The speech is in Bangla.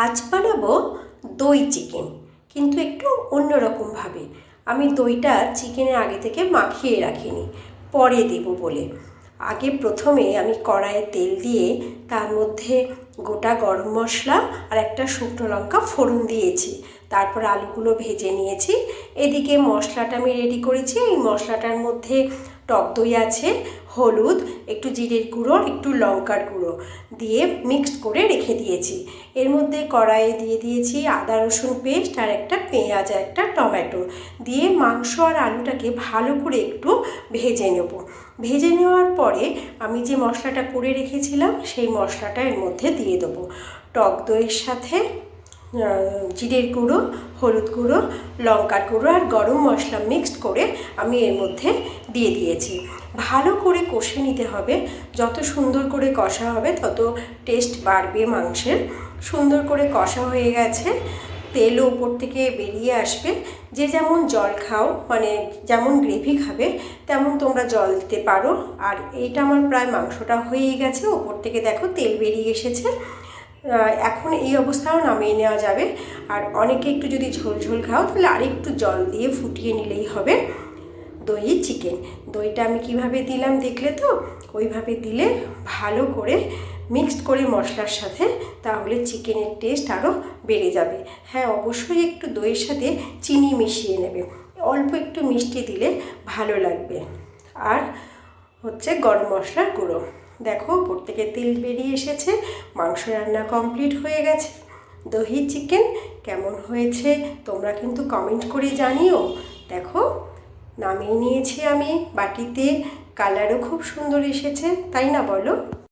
আজ বানাবো দই চিকেন, কিন্তু একটু অন্যরকমভাবে। আমি দইটা চিকেনের আগে থেকে মাখিয়ে রাখিনি, পরে দেব বলে। আগে প্রথমে আমি কড়াইয়ে তেল দিয়ে তার মধ্যে গোটা গরম মশলা আর একটা শুকনো লঙ্কা ফোড়ন দিয়েছি। তারপর আলুগুলো ভেজে নিয়েছি। এদিকে মশলাটা আমি রেডি করেছি। এই মশলাটার মধ্যে টক দই আছে, হলুদ, একটু জিরের গুঁড়ো, একটু লঙ্কার গুঁড়ো দিয়ে মিক্সড করে রেখে দিয়েছি। এর মধ্যে কড়াইয়ে দিয়ে দিয়েছি আদা রসুন পেস্ট আর একটা পেঁয়াজ আর একটা টমেটো দিয়ে মাংস আর আলুটাকে ভালো করে একটু ভেজে নেব। ভেজে নেওয়ার পরে আমি যে মশলাটা করে রেখেছিলাম সেই মশলাটা এর মধ্যে দিয়ে দেবো। টক দইয়ের সাথে জিরের গুঁড়ো, হলুদ গুঁড়ো, লঙ্কার গুঁড়ো আর গরম মশলা মিক্সড করে আমি এর মধ্যে দিয়ে দিয়েছি। ভালো করে কষে নিতে হবে। যত সুন্দর করে কষা হবে তত টেস্ট বাড়বে মাংসের। সুন্দর করে কষা হয়ে গেছে, তেলও উপর থেকে বেরিয়ে আসবে। যে যেমন জল খাও, মানে যেমন গ্রেভি খাবে তেমন তোমরা জল দিতে পারো। আর এইটা আমার প্রায় মাংসটা হয়েই গেছে, উপর থেকে দেখো তেল বেরিয়ে এসেছে। এখন এই অবস্থাও নামিয়ে নেওয়া যাবে। আর অনেকে একটু যদি ঝোল ঝোল খাও তাহলে আরেকটু জল দিয়ে ফুটিয়ে নিলেই হবে দই চিকেন। দইটা আমি কিভাবে দিলাম দেখলে তো? ওইভাবে দিলে ভালো করে মিক্সড করে মশলার সাথে, তাহলে চিকেনের টেস্ট আরও বেড়ে যাবে। হ্যাঁ, অবশ্যই একটু দইয়ের সাথে চিনি মিশিয়ে নেবে, অল্প একটু মিষ্টি দিলে ভালো লাগবে। আর হচ্ছে গরম মশলার গুঁড়ো। দেখো উপর থেকে তেল বেরিয়ে এসেছে, মাংস রান্না কমপ্লিট হয়ে গেছে। দই চিকেন কেমন হয়েছে তোমরা কিন্তু কমেন্ট করে জানিও। দেখো নামিয়ে নিয়েছি আমি বাটিতে, কালারও খুব সুন্দর এসেছে, তাই না বলো?